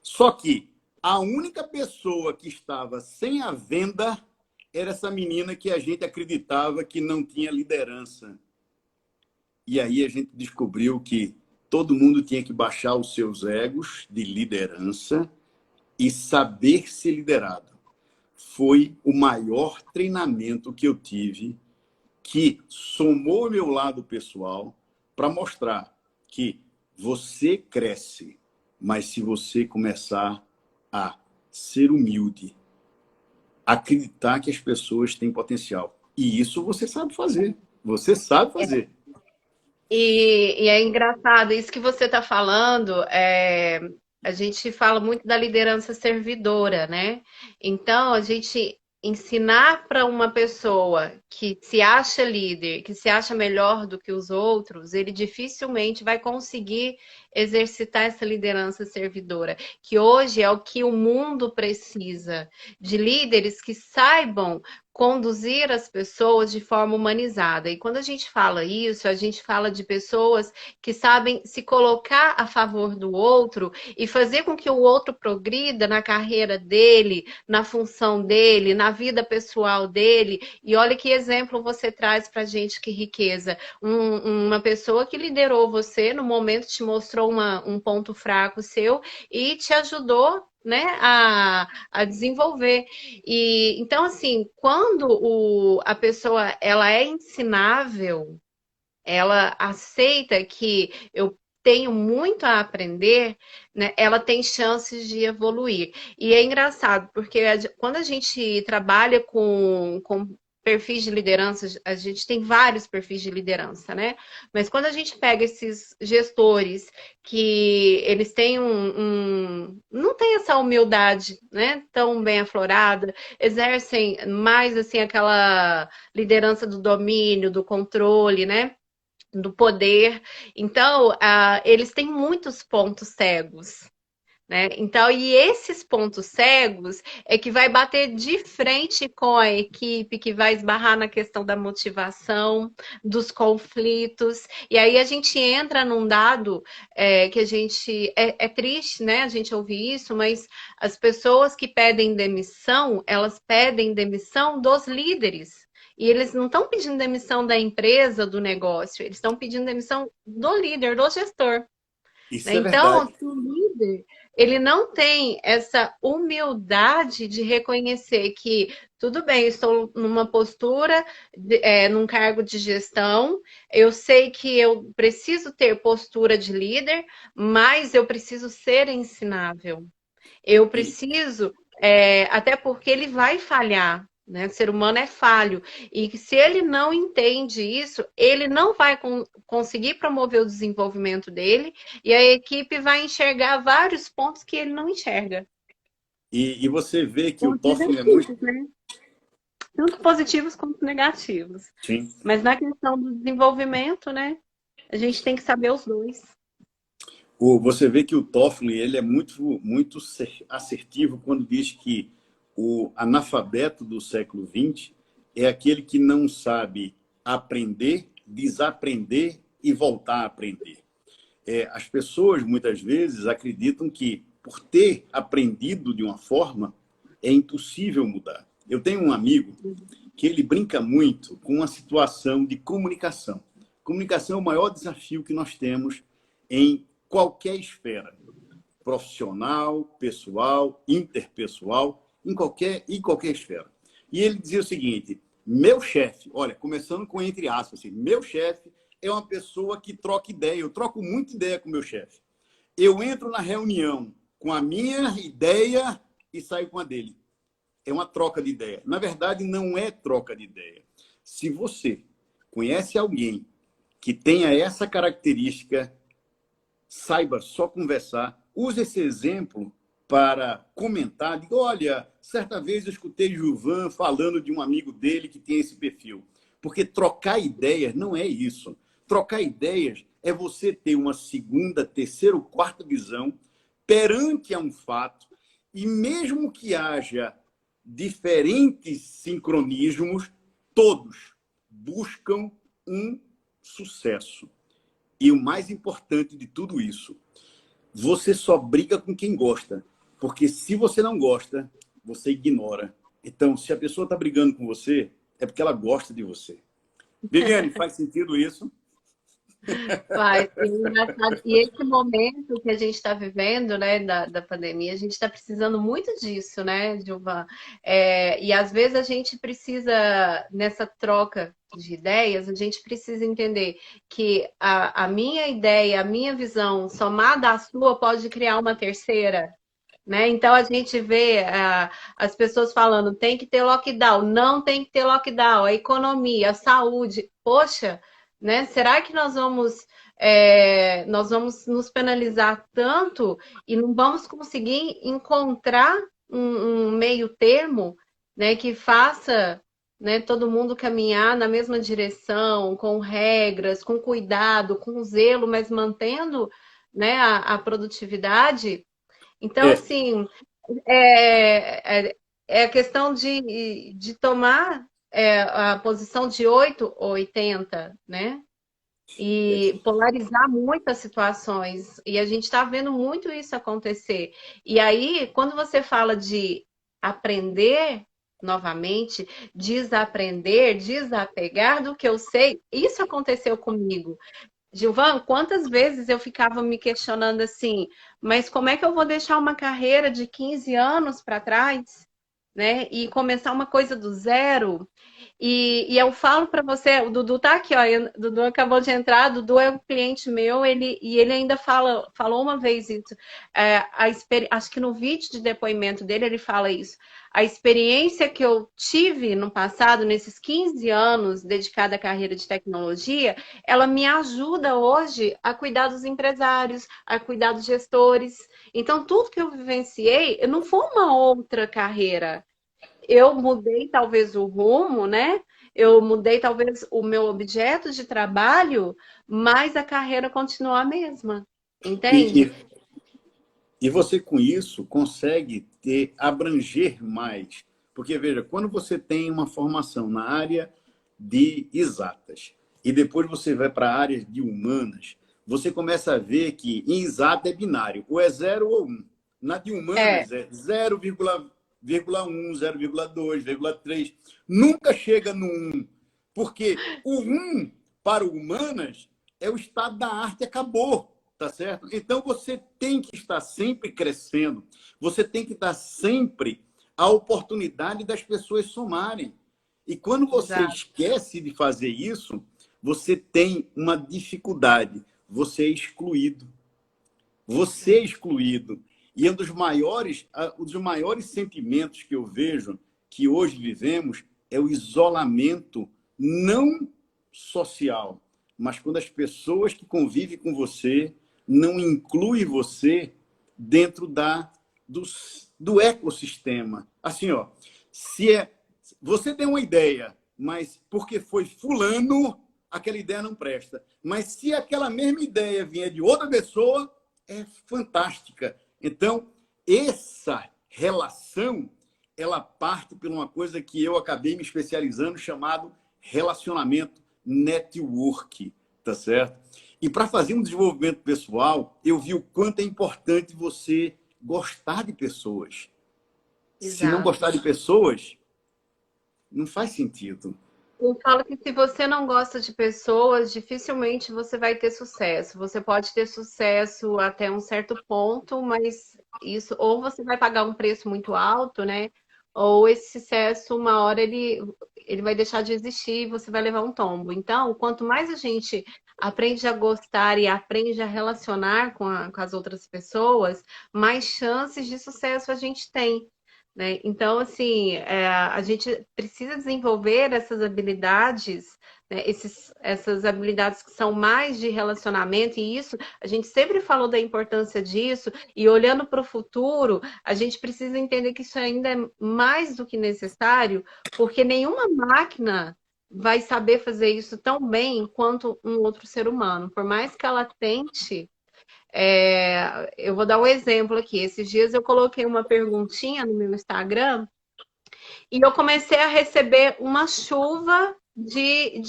Só que a única pessoa que estava sem a venda era essa menina que a gente acreditava que não tinha liderança. E aí a gente descobriu que todo mundo tinha que baixar os seus egos de liderança e saber ser liderado. foi o maior treinamento que eu tive, que somou meu lado pessoal para mostrar que você cresce, mas se você começar a ser humilde, acreditar que as pessoas têm potencial. E isso você sabe fazer. Você sabe fazer.
E é engraçado, isso que você está falando, a gente fala muito da liderança servidora, né? Então, a gente ensinar para uma pessoa que se acha líder, que se acha melhor do que os outros, ele dificilmente vai conseguir exercitar essa liderança servidora, que hoje é o que o mundo precisa, de líderes que saibam conduzir as pessoas de forma humanizada. E quando a gente fala isso, a gente fala de pessoas que sabem se colocar a favor do outro e fazer com que o outro progrida na carreira dele, na função dele, na vida pessoal dele. E olha que exemplo você traz para a gente, que riqueza. Uma pessoa que liderou você, no momento te mostrou um ponto fraco seu e te ajudou, né, a desenvolver. E então, assim, quando a pessoa ela é ensinável, ela aceita que eu tenho muito a aprender, né, ela tem chances de evoluir. E é engraçado, porque quando a gente trabalha com perfis de liderança, a gente tem vários perfis de liderança, né? Mas quando a gente pega esses gestores que eles têm não têm essa humildade, né, tão bem aflorada, exercem mais assim aquela liderança do domínio, do controle, né? Do poder. Então, eles têm muitos pontos cegos, né? Então, e esses pontos cegos é que vai bater de frente com a equipe, que vai esbarrar na questão da motivação, dos conflitos. E aí a gente entra num dado que a gente... É triste, né? A gente ouvir isso, mas as pessoas que pedem demissão, elas pedem demissão dos líderes. E eles não estão pedindo demissão da empresa, do negócio, eles estão pedindo demissão do líder, do gestor.
Isso
Né?
é
Então,
verdade.
se o líder ele não tem essa humildade de reconhecer que tudo bem, estou numa postura, num cargo de gestão, eu sei que eu preciso ter postura de líder, mas eu preciso ser ensinável. Eu
E,
preciso, até porque ele vai falhar, né? O ser humano é falho. E se ele não entende isso, ele não vai conseguir promover o desenvolvimento dele e a equipe vai enxergar vários pontos que ele não enxerga.
e você vê que o
Pontos
Toffoli é muito...
negativos, né? Tanto positivos quanto negativos.
Sim.
Mas na questão do desenvolvimento, né? A gente tem que saber os dois.
Você vê que o Toffoli ele é muito assertivo quando diz que o analfabeto do século XX é aquele que não sabe aprender, desaprender e voltar a aprender. As pessoas, muitas vezes, acreditam que, por ter aprendido de uma forma, é impossível mudar. Eu tenho um amigo que ele brinca muito com uma situação de comunicação. Comunicação é o maior desafio que nós temos em qualquer esfera, profissional, pessoal, interpessoal, em qualquer esfera. E ele dizia o seguinte: meu chefe, olha, começando com entre aspas, assim, meu chefe é uma pessoa que troca ideia, eu troco muita ideia com meu chefe. Eu entro na reunião com a minha ideia e saio com a dele. É uma troca de ideia. Na verdade, não é troca de ideia. Se você conhece alguém que tenha essa característica, saiba só conversar, use esse exemplo para comentar. Diga, olha, certa vez eu escutei Gilvan falando de um amigo dele que tem esse perfil. Porque trocar ideias não é isso. Trocar ideias é você ter uma segunda, terceira ou quarta visão perante a um fato e mesmo que haja diferentes sincronismos, todos buscam um sucesso. E o mais importante de tudo isso, você só briga com quem gosta. Porque se você não gosta, você ignora. Então, se a pessoa está brigando com você, é porque ela gosta de você. Viviane, faz sentido isso?
Faz. E é engraçado. E esse momento que a gente está vivendo, né, da pandemia, a gente está precisando muito disso, né, Gilvan? E às vezes a gente precisa, nessa troca de ideias, a gente precisa entender que a minha ideia, a minha visão, somada à sua, pode criar uma terceira. Né? Então a gente vê as pessoas falando tem que ter lockdown, não tem que ter lockdown, a economia, a saúde. Poxa, né? Será que nós vamos nos penalizar tanto e não vamos conseguir encontrar um meio termo, né, que faça, né, todo mundo caminhar na mesma direção, com regras, com cuidado, com zelo, mas mantendo, né, a produtividade? Então,
É,
assim, é a questão de tomar a posição de 8 ou 80, né? E polarizar muitas situações. E a gente está vendo muito isso acontecer. E aí, quando você fala de aprender novamente, desaprender, desapegar do que eu sei, isso aconteceu comigo. Gilvan, quantas vezes eu ficava me questionando assim, mas como é que eu vou deixar uma carreira de 15 anos para trás, né? E começar uma coisa do zero? E eu falo para você, o Dudu tá aqui, ó, o Dudu acabou de entrar, o Dudu é um cliente meu, ele ainda falou uma vez isso, acho que no vídeo de depoimento dele ele fala isso. A experiência que eu tive no passado, nesses 15 anos dedicada à carreira de tecnologia, ela me ajuda hoje a cuidar dos empresários, a cuidar dos gestores. Então, tudo que eu vivenciei não foi uma outra carreira. Eu mudei talvez o rumo, né? Eu mudei talvez o meu objeto de trabalho, mas a carreira continua a mesma,
e,
entende?
e, e você, com isso, consegue abranger mais. Porque, veja, quando você tem uma formação na área de exatas e depois você vai para a área de humanas, você começa a ver que em exata é binário, ou é zero ou um. Na de
É,
humanas é 0,1, 0,2, 0,3. Nunca chega no 1, porque o 1 para humanas é o estado da arte, acabou. Tá certo? Então você tem que estar sempre crescendo, você tem que dar sempre a oportunidade das pessoas somarem. E quando você
exato.
esquece de fazer isso, você tem uma dificuldade, você é excluído. Você é excluído. E um dos maiores sentimentos que eu vejo que hoje vivemos é o isolamento não social, mas quando as pessoas que convivem com você não incluem você dentro do, do ecossistema. Assim, ó, se é, você tem uma ideia, mas porque foi fulano, aquela ideia não presta. Mas se aquela mesma ideia vier de outra pessoa, é fantástica. Então, essa relação, ela parte por uma coisa que eu acabei me especializando, chamado relacionamento, network, tá certo? E para fazer um desenvolvimento pessoal, eu vi o quanto é importante você gostar de pessoas. Se não gostar
Exato.
de pessoas, não faz sentido.
Eu falo que se você não gosta de pessoas, dificilmente você vai ter sucesso. Você pode ter sucesso até um certo ponto, mas isso, ou você vai pagar um preço muito alto, né? Ou esse sucesso, uma hora ele vai deixar de existir e você vai levar um tombo. Então, quanto mais a gente aprende a gostar e aprende a relacionar com as outras pessoas, mais chances de sucesso a gente tem. Né? Então, assim, a gente precisa desenvolver essas habilidades, né? Essas habilidades que são mais de relacionamento, e isso, a gente sempre falou da importância disso, e olhando para o futuro, a gente precisa entender que isso ainda é mais do que necessário, porque nenhuma máquina vai saber fazer isso tão bem quanto um outro ser humano. Por mais que ela tente, eu vou dar um exemplo aqui. Esses dias eu coloquei uma perguntinha no meu Instagram e eu comecei a receber uma chuva de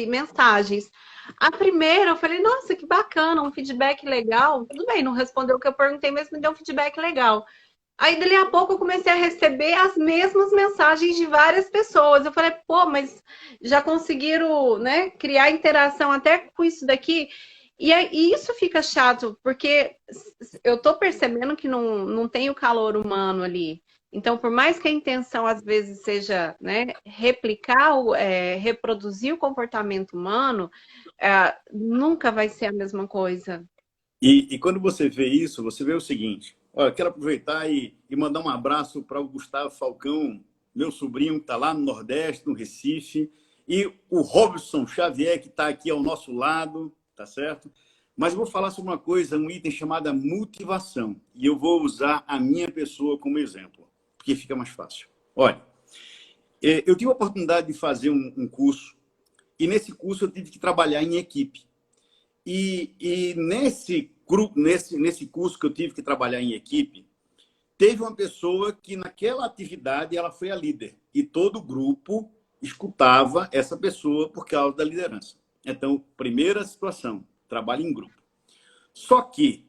mensagens. A primeira eu falei, nossa, que bacana, um feedback legal. Tudo bem, não respondeu o que eu perguntei, mas me deu um feedback legal. Aí, dali a pouco, eu comecei a receber as mesmas mensagens de várias pessoas. Eu falei, pô, mas já conseguiram, né, criar interação até com isso daqui. E isso fica chato, porque eu tô percebendo que não tem o calor humano ali. Então, por mais que a intenção às vezes seja, né, replicar, reproduzir o comportamento humano, nunca vai ser a mesma coisa.
E quando você vê isso, você vê o seguinte. Olha, quero aproveitar e mandar um abraço para o Gustavo Falcão, meu sobrinho, que está lá no Nordeste, no Recife, e o Robson Xavier, que está aqui ao nosso lado, tá certo? Mas eu vou falar sobre uma coisa, um item chamado motivação. E eu vou usar a minha pessoa como exemplo, porque fica mais fácil. Olha, eu tive a oportunidade de fazer um curso, e nesse curso eu tive que trabalhar em equipe. E nesse grupo, nesse curso que eu tive que trabalhar em equipe, teve uma pessoa que naquela atividade ela foi a líder e todo o grupo escutava essa pessoa por causa da liderança. Então, primeira situação, trabalho em grupo. Só que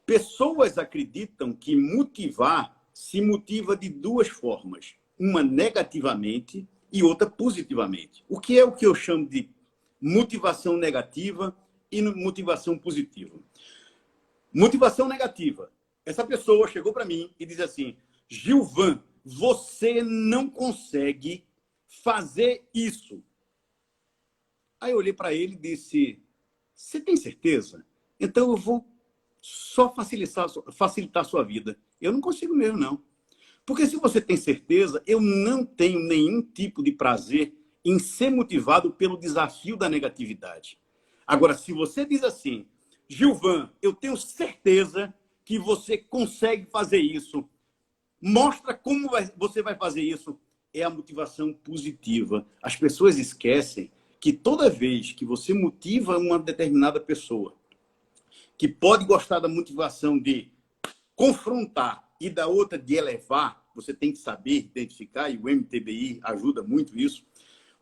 pessoas acreditam que motivar se motiva de duas formas, uma negativamente e outra positivamente. O que é o que eu chamo de motivação negativa e motivação positiva? Motivação negativa. Essa pessoa chegou para mim e disse assim: Gilvan, você não consegue fazer isso. Aí eu olhei para ele e disse: você tem certeza? Então eu vou só facilitar a sua vida. Eu não consigo mesmo, não. Porque se você tem certeza, eu não tenho nenhum tipo de prazer em ser motivado pelo desafio da negatividade. Agora, se você diz assim: Gilvan, eu tenho certeza que você consegue fazer isso, mostra como você vai fazer isso, é a motivação positiva. As pessoas esquecem que toda vez que você motiva uma determinada pessoa, que pode gostar da motivação de confrontar e da outra de elevar, você tem que saber identificar, e o MTBI ajuda muito isso,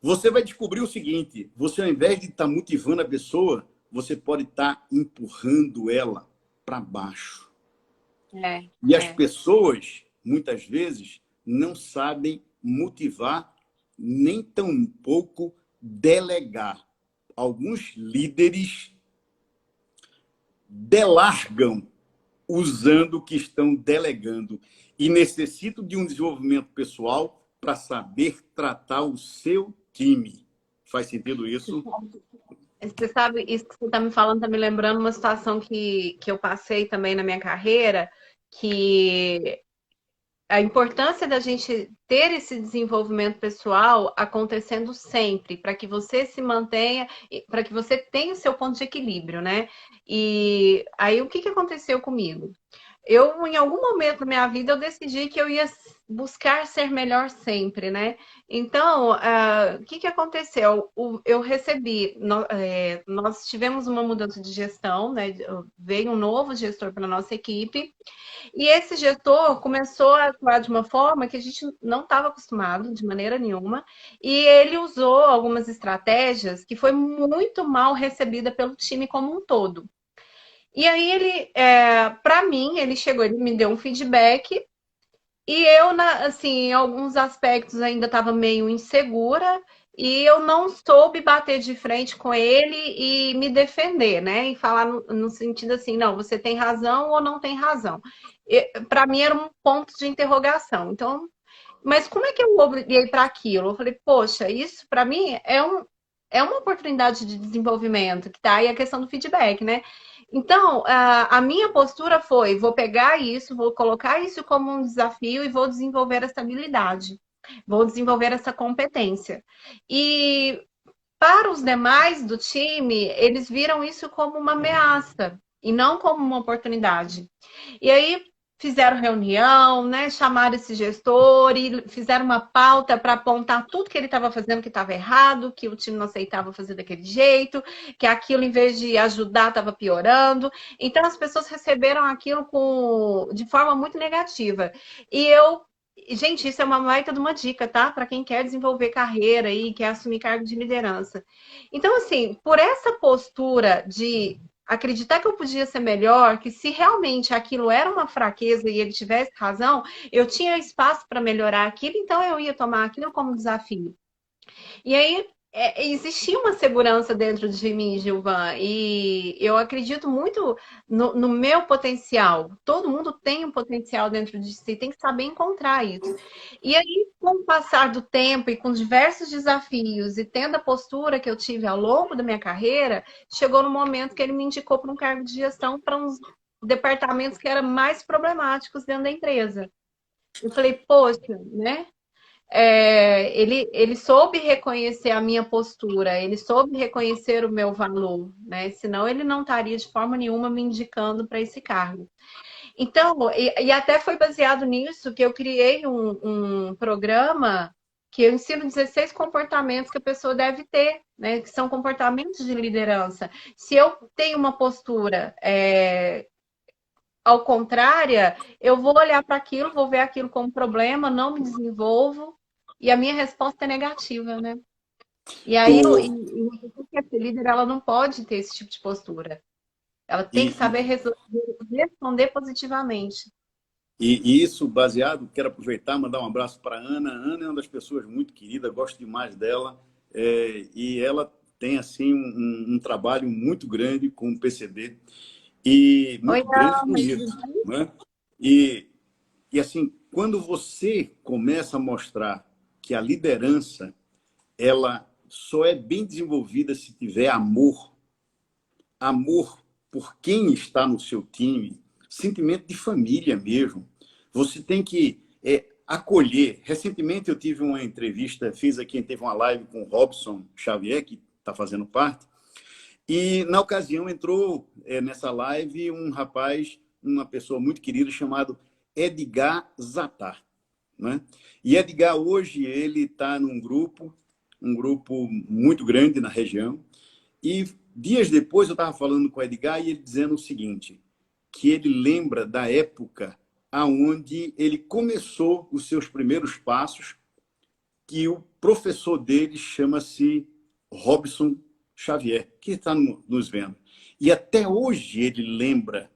você vai descobrir o seguinte: você, ao invés de estar motivando a pessoa, você pode estar empurrando ela para baixo.
É,
E as
é.
pessoas, muitas vezes, não sabem motivar, nem tão pouco delegar. Alguns líderes delargam usando o que estão delegando e necessitam de um desenvolvimento pessoal para saber tratar o seu time. Faz sentido isso?
Você sabe, isso que você está me falando está me lembrando uma situação que eu passei também na minha carreira, que a importância da gente ter esse desenvolvimento pessoal acontecendo sempre, para que você se mantenha, para que você tenha o seu ponto de equilíbrio, né? E aí o que que aconteceu comigo? Eu, em algum momento da minha vida, eu decidi que eu ia buscar ser melhor sempre, né? Então, o que que aconteceu? Eu recebi, nós tivemos uma mudança de gestão, né? Veio um novo gestor para a nossa equipe, e esse gestor começou a atuar de uma forma que a gente não estava acostumado de maneira nenhuma, e ele usou algumas estratégias que foi muito mal recebida pelo time como um todo. E aí ele, para mim, ele chegou, ele me deu um feedback e eu, assim, em alguns aspectos ainda estava meio insegura e eu não soube bater de frente com ele e me defender, né? E falar no sentido assim, não, você tem razão ou não tem razão. Para mim era um ponto de interrogação. Então, mas como é que eu olhei para aquilo? Eu falei, poxa, isso para mim é uma oportunidade de desenvolvimento, que tá aí a questão do feedback, né? Então, a minha postura foi: vou pegar isso, vou colocar isso como um desafio e vou desenvolver essa habilidade, vou desenvolver essa competência. E para os demais do time, eles viram isso como uma ameaça e não como uma oportunidade. E aí fizeram reunião, né? Chamaram esse gestor e fizeram uma pauta para apontar tudo que ele estava fazendo que estava errado, que o time não aceitava fazer daquele jeito, que aquilo, em vez de ajudar, estava piorando. Então as pessoas receberam aquilo de forma muito negativa. E eu Gente, isso é uma baita de uma dica, tá? Para quem quer desenvolver carreira e quer assumir cargo de liderança. Então, assim, por essa postura de acreditar que eu podia ser melhor, que se realmente aquilo era uma fraqueza e ele tivesse razão, eu tinha espaço para melhorar aquilo, então eu ia tomar aquilo como desafio. E aí existia uma segurança dentro de mim, Gilvan, e eu acredito muito no meu potencial. Todo mundo tem um potencial dentro de si, tem que saber encontrar isso. E aí, com o passar do tempo e com diversos desafios, e tendo a postura que eu tive ao longo da minha carreira, chegou no momento que ele me indicou para um cargo de gestão para uns departamentos que eram mais problemáticos dentro da empresa. Eu falei, poxa, né? Ele soube reconhecer a minha postura, ele soube reconhecer o meu valor, né? Senão ele não estaria de forma nenhuma me indicando para esse cargo. Então, e até foi baseado nisso que eu criei um programa que eu ensino 16 comportamentos que a pessoa deve ter, né? Que são comportamentos de liderança. Se eu tenho uma postura ao contrária, eu vou olhar para aquilo, vou ver aquilo como problema, não me desenvolvo, e a minha resposta é negativa, né? E aí,
O,
uma pessoa que quer ser líder, ela não pode ter esse tipo de postura. Ela tem que
e,
saber responder positivamente.
e isso baseado, quero aproveitar e mandar um abraço para a Ana. A Ana é uma das pessoas muito queridas, gosto demais dela. E ela tem assim um trabalho muito grande com o PCD e
Oi,
muito grande e
Ana.
bonito, né? E, e assim, quando você começa a mostrar que a liderança ela só é bem desenvolvida se tiver amor, amor por quem está no seu time, sentimento de família mesmo. Você tem que acolher. Recentemente eu tive uma entrevista, fiz aqui, teve uma live com o Robson Xavier, que está fazendo parte, e na ocasião entrou nessa live um rapaz, uma pessoa muito querida, chamado Edgar Zatar. Né? E Edgar hoje ele está num grupo, um grupo muito grande na região, e dias depois eu estava falando com o Edgar e ele dizendo o seguinte, que ele lembra da época aonde ele começou os seus primeiros passos, que o professor dele chama-se Robson Xavier, que está nos vendo. E até hoje ele lembra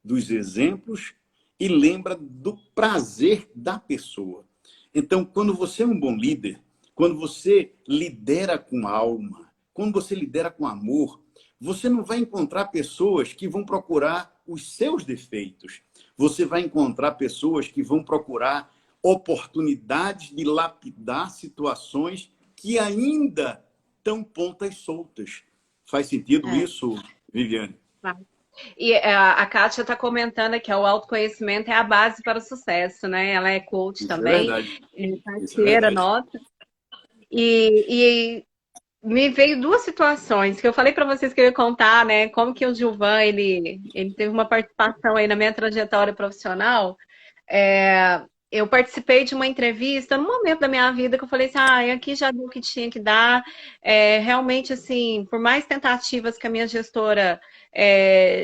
dos exemplos e lembra do prazer da pessoa. Então, quando você é um bom líder, quando você lidera com alma, quando você lidera com amor, você não vai encontrar pessoas que vão procurar os seus defeitos. Você vai encontrar pessoas que vão procurar oportunidades de lapidar situações que ainda estão pontas soltas. Faz sentido isso, Viviane?
E a Kátia está comentando que o autoconhecimento é a base para o sucesso, né? Ela é coach
Isso é
também,
verdade.
é
Isso é
parceira
verdade.
nossa. E me veio duas situações que eu falei para vocês que eu ia contar, né? Como que o Gilvan, ele teve uma participação aí na minha trajetória profissional. Eu participei de uma entrevista no momento da minha vida que eu falei assim, aqui já deu o que tinha que dar. Realmente, assim, por mais tentativas que a minha gestora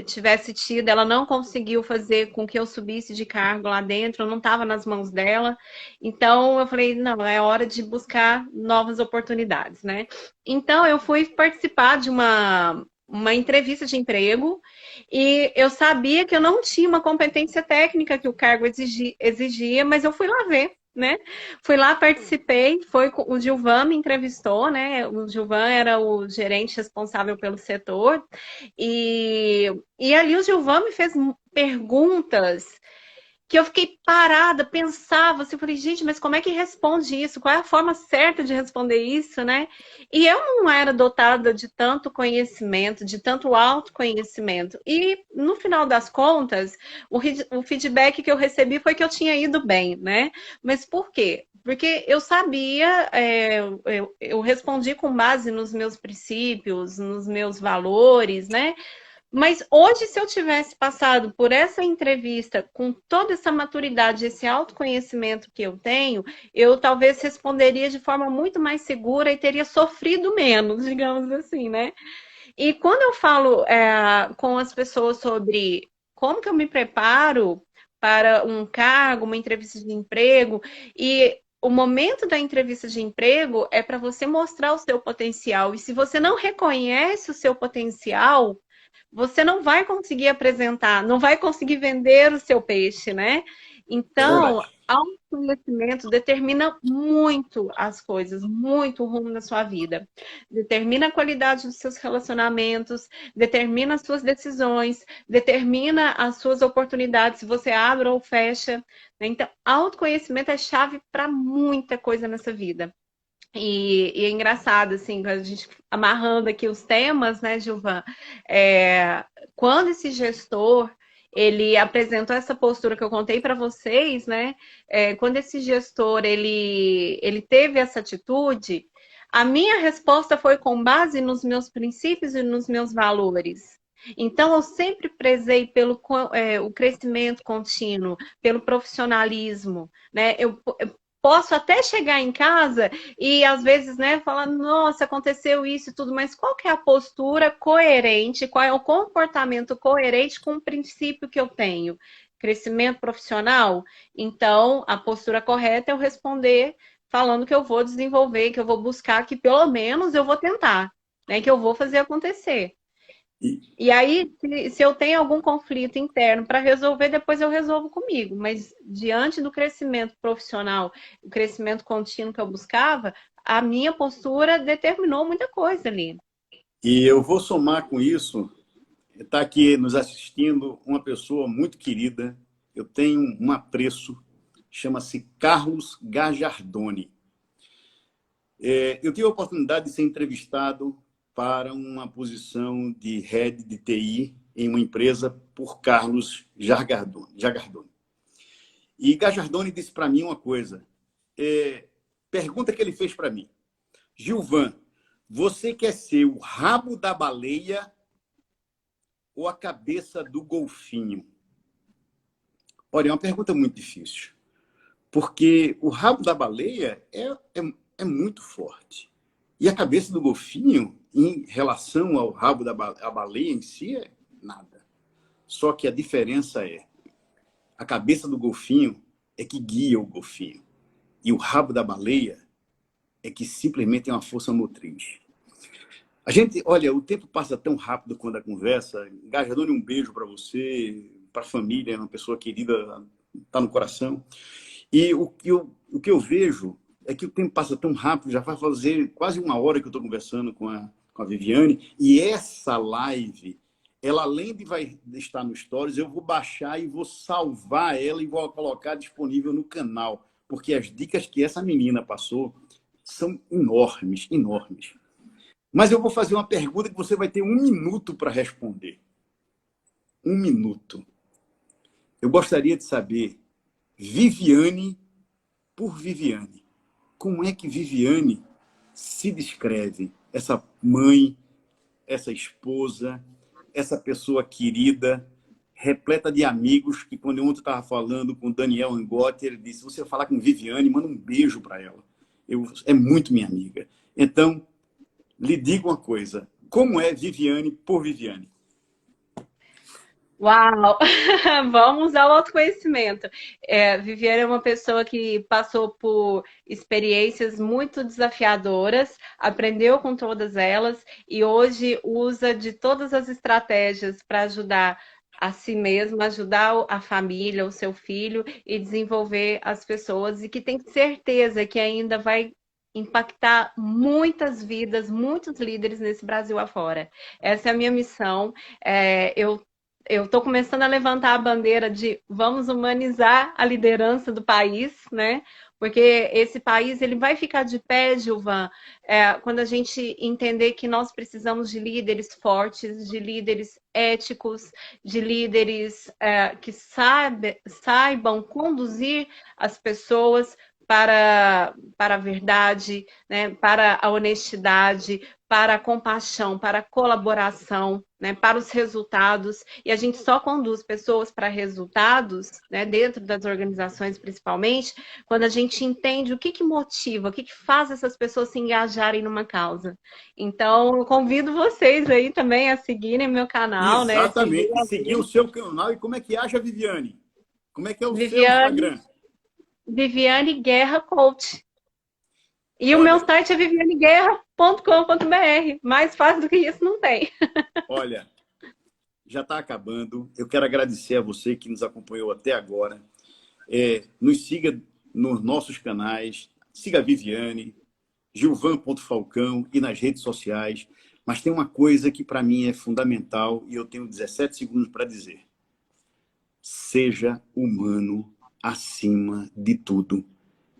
tivesse tido, ela não conseguiu fazer com que eu subisse de cargo lá dentro, não estava nas mãos dela. Então, eu falei, não, é hora de buscar novas oportunidades, né? Então, eu fui participar de uma entrevista de emprego e eu sabia que eu não tinha uma competência técnica que o cargo exigia, mas eu fui lá ver, né? Fui lá, participei, o Gilvan me entrevistou, né? O Gilvan era o gerente responsável pelo setor, e ali o Gilvan me fez perguntas que eu fiquei parada, pensava, assim, falei, gente, mas como é que responde isso? Qual é a forma certa de responder isso, né? E eu não era dotada de tanto conhecimento, de tanto autoconhecimento. E, no final das contas, o feedback que eu recebi foi que eu tinha ido bem, né? Mas por quê? Porque eu sabia, eu respondi com base nos meus princípios, nos meus valores, né? Mas hoje, se eu tivesse passado por essa entrevista com toda essa maturidade, esse autoconhecimento que eu tenho, eu talvez responderia de forma muito mais segura e teria sofrido menos, digamos assim, né? E quando eu falo com as pessoas sobre como que eu me preparo para um cargo, uma entrevista de emprego, e o momento da entrevista de emprego é para você mostrar o seu potencial. E se você não reconhece o seu potencial, você não vai conseguir apresentar, não vai conseguir vender o seu peixe, né?
É
Então,
verdade.
autoconhecimento determina muito as coisas, muito o rumo da sua vida. Determina a qualidade dos seus relacionamentos, determina as suas decisões, determina as suas oportunidades, se você abre ou fecha, né? Então, autoconhecimento é chave para muita coisa nessa vida. E é engraçado, assim, a gente amarrando aqui os temas, né, Gilvan? É, quando esse gestor ele apresentou essa postura que eu contei para vocês, né? Quando esse gestor ele teve essa atitude, a minha resposta foi com base nos meus princípios e nos meus valores. Então, eu sempre prezei pelo o crescimento contínuo, pelo profissionalismo, né? Eu posso até chegar em casa e às vezes, né, falar, nossa, aconteceu isso e tudo, mas qual que é a postura coerente, qual é o comportamento coerente com o princípio que eu tenho? Crescimento profissional? Então, a postura correta é eu responder falando que eu vou desenvolver, que eu vou buscar, que pelo menos eu vou tentar, né, que eu vou fazer acontecer.
E,
E aí, se eu tenho algum conflito interno para resolver, depois eu resolvo comigo. Mas diante do crescimento profissional, o crescimento contínuo que eu buscava, a minha postura determinou muita coisa ali.
e eu vou somar com isso, está aqui nos assistindo uma pessoa muito querida, eu tenho um apreço, chama-se Carlos Gajardoni. Eu tive a oportunidade de ser entrevistado para uma posição de head de TI em uma empresa por Carlos Gajardoni. E Gajardoni disse para mim uma coisa, pergunta que ele fez para mim. Gilvan, você quer ser o rabo da baleia ou a cabeça do golfinho? Olha, é uma pergunta muito difícil, porque o rabo da baleia é muito forte. E a cabeça do golfinho, em relação ao rabo da baleia em si, é nada. Só que a diferença a cabeça do golfinho é que guia o golfinho. E o rabo da baleia é que simplesmente é uma força motriz. A gente, olha, o tempo passa tão rápido quando a conversa. Gajardoni, um beijo para você, para a família, uma pessoa querida, está no coração. E o que eu vejo é que o tempo passa tão rápido, já vai fazer quase uma hora que eu estou conversando com a Viviane, e essa live, ela além de vai estar no Stories, eu vou baixar e vou salvar ela e vou colocar disponível no canal, porque as dicas que essa menina passou são enormes, enormes. Mas eu vou fazer uma pergunta que você vai ter 1 minuto para responder. 1 minuto. Eu gostaria de saber, Viviane por Viviane, como é que Viviane se descreve? Essa mãe, essa esposa, essa pessoa querida, repleta de amigos, que quando eu ontem estava falando com o Daniel Angotti, ele disse, se você falar com Viviane, manda um beijo para ela. É muito minha amiga. Então, lhe digo uma coisa, como é Viviane por Viviane?
Uau! Vamos ao autoconhecimento. Viviane é uma pessoa que passou por experiências muito desafiadoras, aprendeu com todas elas e hoje usa de todas as estratégias para ajudar a si mesma, ajudar a família, o seu filho e desenvolver as pessoas e que tem certeza que ainda vai impactar muitas vidas, muitos líderes nesse Brasil afora. Essa é a minha missão. Eu estou começando a levantar a bandeira de vamos humanizar a liderança do país, né? Porque esse país ele vai ficar de pé, Gilvan, quando a gente entender que nós precisamos de líderes fortes, de líderes éticos, de líderes que saibam conduzir as pessoas para a verdade, né? Para a honestidade, para a compaixão, para a colaboração, né? Para os resultados. E a gente só conduz pessoas para resultados, né? Dentro das organizações principalmente, quando a gente entende o que motiva, o que faz essas pessoas se engajarem numa causa. Então, eu convido vocês aí também a seguirem meu canal, né? Seguir
Exatamente, seguir o seu canal. E como é que acha, Viviane? Como é que é o seu
Viviane,
Instagram?
Viviane Guerra Coach. E o meu
Olha,
site é vivianeguerra.com.br. Mais fácil do que isso não tem.
olha, já está acabando. Eu quero agradecer a você que nos acompanhou até agora. Nos siga nos nossos canais, siga a Viviane, Gilvan.Falcão e nas redes sociais. Mas tem uma coisa que para mim é fundamental e eu tenho 17 segundos para dizer. Seja humano acima de tudo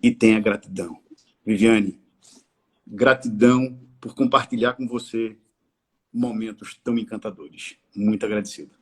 e tenha gratidão. Viviane, gratidão por compartilhar com você momentos tão encantadores. Muito agradecido.